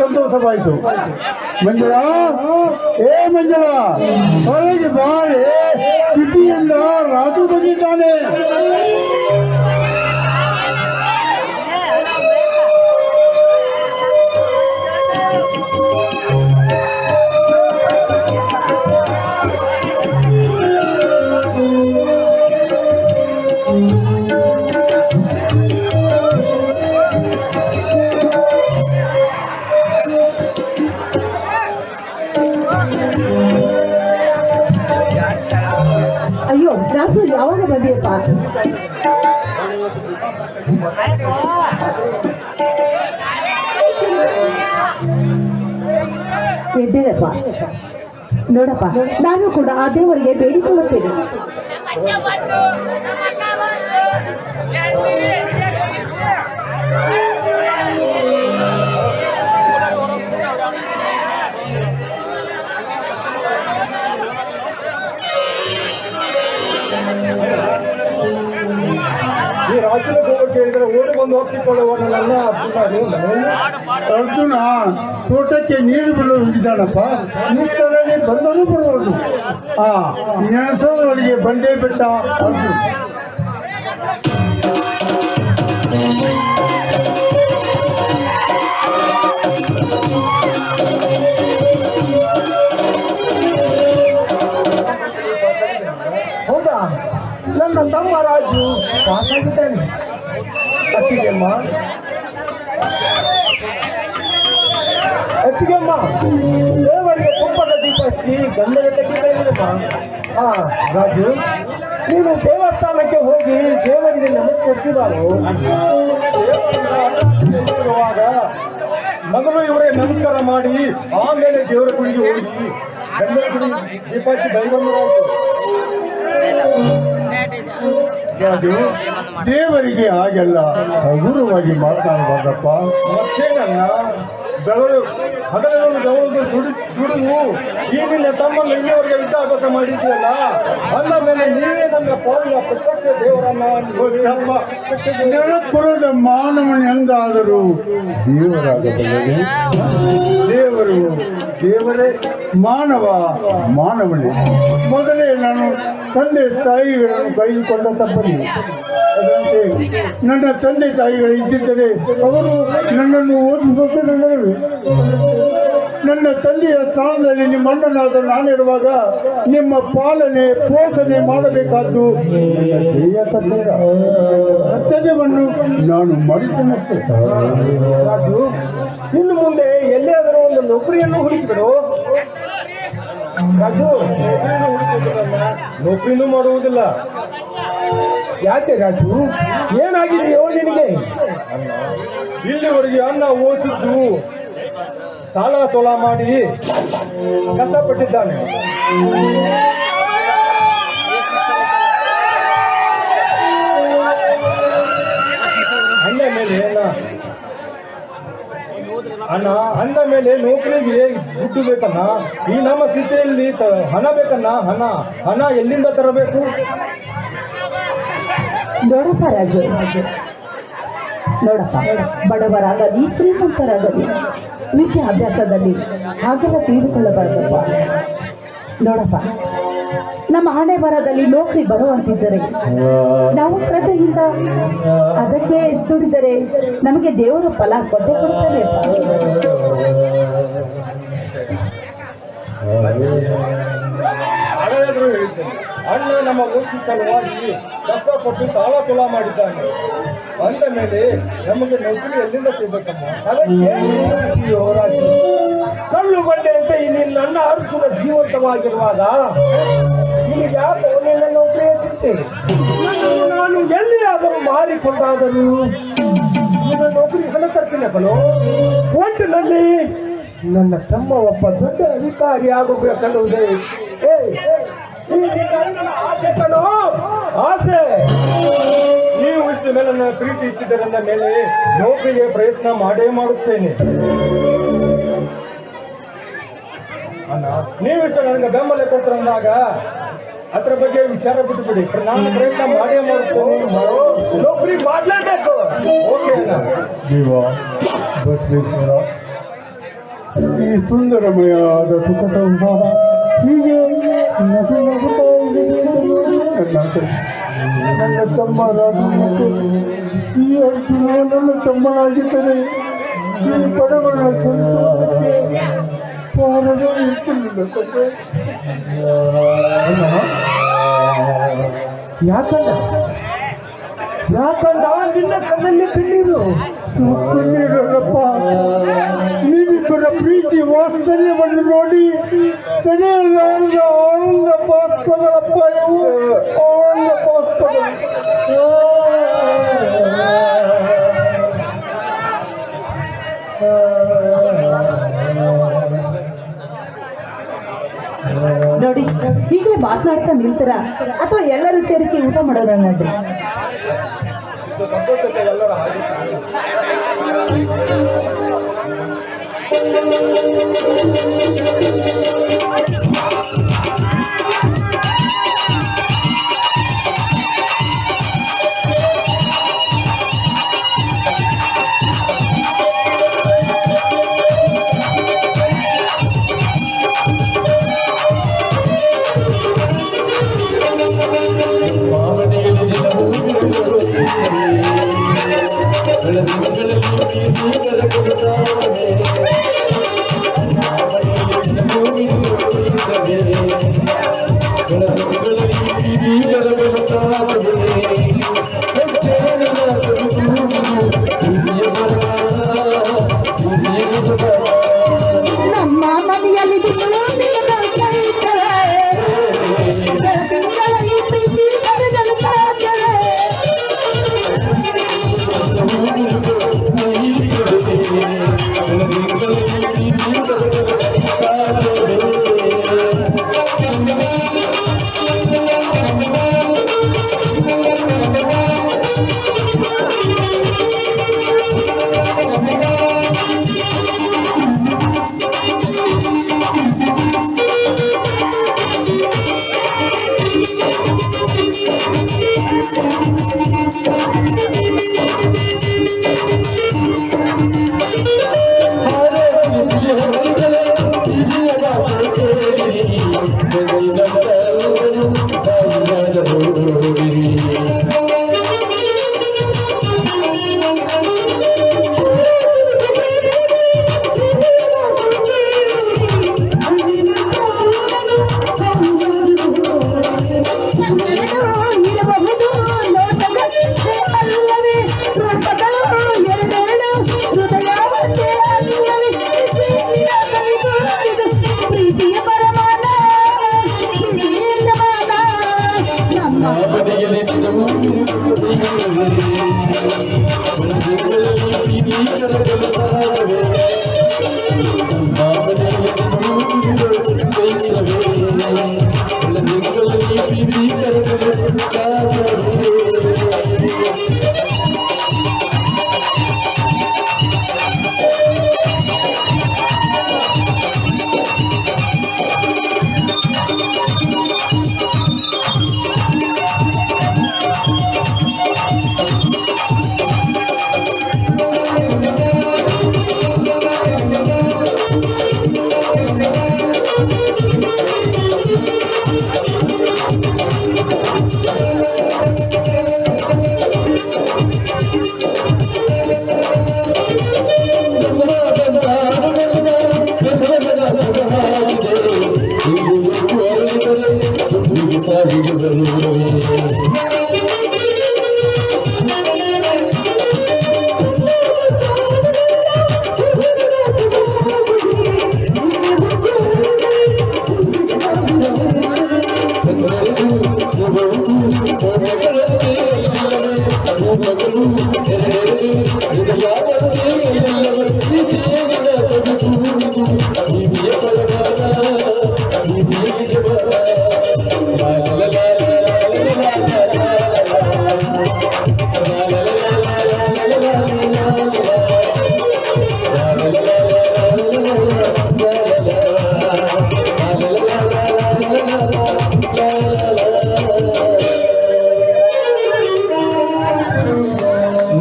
ಸಂತೋಷವಾಯಿತು. ಮಂಜುಳ, ಏ ಮಂಜುಳ, ಹೊರಗೆ ಬಾಳೆ, ಸಿಟಿಯಿಂದ ರಾಜು ಬಂದಿದ್ದಾನೆ. ಅಯ್ಯೋ ರಾಜು, ಯಾವಾಗ ಬಂದಿಯಪ್ಪ? ಎದ್ದೇಳಪ್ಪ. ನೋಡಪ್ಪ, ನಾನು ಕೂಡ ಆ ದೇವರಿಗೆ ಬೇಡಿಕೊಳ್ಳುತ್ತೇನೆ. ಈ ರಾಜ್ಯದ ಗೋವ ಕೇಳಿದರೆ ಓಡಿ ಬಂದು ಒಪ್ಪಿಕೊಳ್ಳುವನಲ್ಲ ಅರ್ಜುನ. ತೋಟಕ್ಕೆ ನೀರು ಬಿಡಲು ಹೋಗಿದ್ದಾನಪ್ಪ. ನೀರಲ್ಲಿ ಬಂದರೂ ಬರುವುದು. ನೆನೆಸೋದ್ರೊಳಗೆ ಬಂದೇ ಬಿಟ್ಟ ಅರ್ಜುನ. ಹೌದಾ? ನನ್ನ ತಮ್ಮ ರಾಜು ಪಾಸಾಗಿದ್ದಾನೆ. ಅತ್ತಿಗೆಮ್ಮ, ಅತ್ತಿಗೆಮ್ಮ, ದೇವರಿಗೆ ತುಪ್ಪದ ದೀಪ ಹಚ್ಚಿ ಗಂಧದ ಕಟ್ಟಿದ್ದಮ್ಮ. ರಾಜು, ನೀನು ದೇವಸ್ಥಾನಕ್ಕೆ ಹೋಗಿ ದೇವರಿಗೆ ನಮಸ್ಕರಿಸಿದಾರು. ಮೊದಲು ಇವರೇ ನಮಸ್ಕಾರ ಮಾಡಿ ಆಮೇಲೆ ದೇವರ ಗುಡಿಗೆ ಹೋಗಿ ಗಂಧದ ಗುಡಿ ದೀಪ ಹಚ್ಚಿ ಬೈಬಂದರಾಯ್ತು. ರಾಜು, ದೇವರಿಗೆ ಹಾಗೆಲ್ಲ ಹಗುರವಾಗಿ ಮಾತನಾಡಬಾರ್ದಪ್ಪ. ಮತ್ತೇನಲ್ಲ, ಹಗಲನ್ನು ಬೆವರು ದುಡಿದು ಈ ನಿನ್ನ ತಮ್ಮನ್ನು ಇಲ್ಲಿವರೆಗೆ ವಿದ್ಯಾಭ್ಯಾಸ ಮಾಡಿದ್ದೀಯಲ್ಲ, ಅಂದ ಮೇಲೆ ನೀವೇ ನನ್ನ ಪಾಲಿನ ಪ್ರತ್ಯಕ್ಷ ದೇವರನ್ನ. ನೆನಪುರದ ಮಾನವನೆಂದಾದರೂ ದೇವರಾಗಬಲ್ಲದೆ. ದೇವರು ದೇವರೇ, ಮಾನವ ಮಾನವನೇ. ಮೊದಲೇ ನಾನು ತಂದೆ ತಾಯಿಗಳನ್ನು ಕಳೆದುಕೊಂಡ ತಪ್ಪಲಿ. ಅದರಂತೆ ನನ್ನ ತಂದೆ ತಾಯಿಗಳು ಇದ್ದಿದ್ದರೆ ಅವರು ನನ್ನನ್ನು ಓದಿಸುತ್ತಿದ್ದರು. ನನ್ನ ತಂದೆಯ ಸ್ಥಾನದಲ್ಲಿ ನಿಮ್ಮ ಅಣ್ಣನಾದ ನಾನಿರುವಾಗ ನಿಮ್ಮ ಪಾಲನೆ ಪೋಷಣೆ ಮಾಡಬೇಕಾದ್ದು ಕರ್ತವ್ಯವನ್ನು ನಾನು ಮಾಡಿದ್ದೇನಷ್ಟೇ. ರಾಜು, ಇನ್ನು ಮುಂದೆ ಎಲ್ಲಾದರೂ ಒಂದು ನೌಕರಿಯನ್ನು ಹುಡುಕಿಬಿಡು. ರಾಜು, ನೌಕರಿನೂ ಮಾಡುವುದಿಲ್ಲ. ಯಾಕೆ ರಾಜು, ಏನಾಗಿದೆಯೋ ನಿನಗೆ? ಇಲ್ಲಿವರೆಗೆ ಅನ್ನ ಓದಿಸಿದ್ದು ಸಾಲ ತೋಲ ಮಾಡಿ ಕಷ್ಟಪಟ್ಟಿದ್ದಾನೆ. ಅಂದ ಮೇಲೆ ಅಂದ ಮೇಲೆ ನೌಕರಿಗೆ ದುಡ್ಡು ಬೇಕನ್ನ. ಈ ನಮ್ಮ ಸ್ಥಿತಿಯಲ್ಲಿ ಹಣ ಬೇಕನ್ನ. ಹಣ ಎಲ್ಲಿಂದ ತರಬೇಕು? ನೋಡಪ್ಪ ರಾಜು, ನೋಡಪ್ಪ, ಬಡವರಾಗಲಿ ಶ್ರೀಮಂತರಾಗಲಿ ವಿದ್ಯಾಭ್ಯಾಸದಲ್ಲಿ ಹಾಗೆಲ್ಲ ತಿಳಿದುಕೊಳ್ಳಬಾರ್ದಪ್ಪ. ನೋಡಪ್ಪ, ನಮ್ಮ ಹಣೆ ಬರದಲ್ಲಿ ನೌಕರಿ ಬರುವಂತಿದ್ದರೆ ನಾವು ಶ್ರದ್ಧೆಯಿಂದ ಅದಕ್ಕೆ ದುಡಿದರೆ ನಮಗೆ ದೇವರು ಫಲ ಕೊಟ್ಟೆ ಕೊಡ್ತಾರೆ. ಹಾಗಾದರೂ ಹೇಳ್ತೇನೆ, ಅಣ್ಣ ನಮ್ಮ ಊಟಿ ಸಲುವಾಗಿ ಕಷ್ಟಪಟ್ಟು ಸಾಲ ತೋಲ ಮಾಡಿದ್ದಾನೆ. ಅಂದ ಮೇಲೆ ನಮಗೆ ನೌಕರಿ ಎಲ್ಲಿಂದ ಸಿಗಬೇಕಮ್ಮ? ಕಳ್ಳು ಬಂಡೆ ಅಂತ ಇಲ್ಲಿ ನನ್ನ ಅರ್ಜುನ ಜೀವಂತವಾಗಿರುವಾಗ ನಿಮಗೆ ಯಾಕೆ ನಿನ್ನ ನೌಕರಿಯ ಚಿಂತೆ? ನಾನು ಎಲ್ಲಿಯಾದರೂ ಮಾರಿಕೊಂಡಾದರೂ ನಿನ್ನ ನೌಕರಿ ಹಣ ತರ್ತೀನಪ್ಪನು. ಒಟ್ಟಿನಲ್ಲಿ ನನ್ನ ತಮ್ಮ ಒಬ್ಬ ದೊಡ್ಡ ಅಧಿಕಾರಿ ಆಗಬೇಕನ್ನುವುದೇ ಆಸೆ ಕಣೋ, ಆಸೆ. ನೀವು ಇಷ್ಟು ಮೇಲೆ ನನ್ನ ಪ್ರೀತಿ ಇಟ್ಟಿದ್ದರಿಂದ ಮೇಲೆ ನೌಕರಿಗೆ ಪ್ರಯತ್ನ ಮಾಡೇ ಮಾಡುತ್ತೇನೆ. ಅಣ್ಣ, ನೀವಿಷ್ಟು ನನಗೆ ಬೆಂಬಲ ಕೊಟ್ಟರಂದಾಗ ಅದರ ಬಗ್ಗೆ ವಿಚಾರ ಬಿಟ್ಟುಬಿಡಿ. ನಾನು ಪ್ರಯತ್ನ ಮಾಡೇ ಮಾಡುತ್ತೇನೆ. ನೌಕರಿ ಮಾಡಲೇಬೇಕು. ಓಕೆ ಅಣ್ಣ. ಬಸವೇಶ್ವರ, ಈ ಸುಂದರಮಯವಾದ ಸುಖ ಸಂಸಾರ ಹೀಗೆ ನಗು ನಗುತ್ತಾ ಇದೆ ಅಂತ ನೋಡಿ ನನ್ನ ಆಸೆ. ನನ್ನ ತಮ್ಮ ರಾಜು ಮತ್ತು ಈ ಅರ್ಜುನ ನನ್ನ ತಮ್ಮನಾಗಿದ್ದರೆ ಈ ಬಡವನ ಸಂತೋಷಕ್ಕೆ ಪಾರದೆ ಇರ್ತಿರಲಿಲ್ಲ ತಂದೆ. ಯಾಕಂದ ನಿನ್ನ ಕಣ್ಣಲ್ಲಿ ಕಣ್ಣೀರು. ಕಣ್ಣೀರಲ್ಲಪ್ಪ, ನೀವಿಬ್ಬರ ಪ್ರೀತಿ ವಾತ್ಸಲ್ಯವನ್ನು ನೋಡಿ ತಡೆಯಲಾರದ ಆನಂದ ಪಾಸ್ಪದರಪ್ಪ ಇವು, ಆನಂದ ಪಾಸ್ಪದ. ನೋಡಿ, ಹೀಗೆ ಮಾತನಾಡ್ತಾ ನಿಲ್ತಾರ ಅಥವಾ ಎಲ್ಲರೂ ಸೇರಿಸಿ ಊಟ ಮಾಡೋಣ ನೋಡ್ರಿ. ಸಂತೋಷಕ್ಕೆ ಎಲ್ಲರ ಹಾಗೆ ನಮ್ಮ ಮನೆಯಲ್ಲಿ ಪ್ರೀತಿ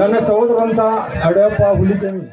ನನ್ನ ಸಹೋದರಂತ ಅಡಪ್ಪ ಹುಲಿಕೆಮ್ಮಿ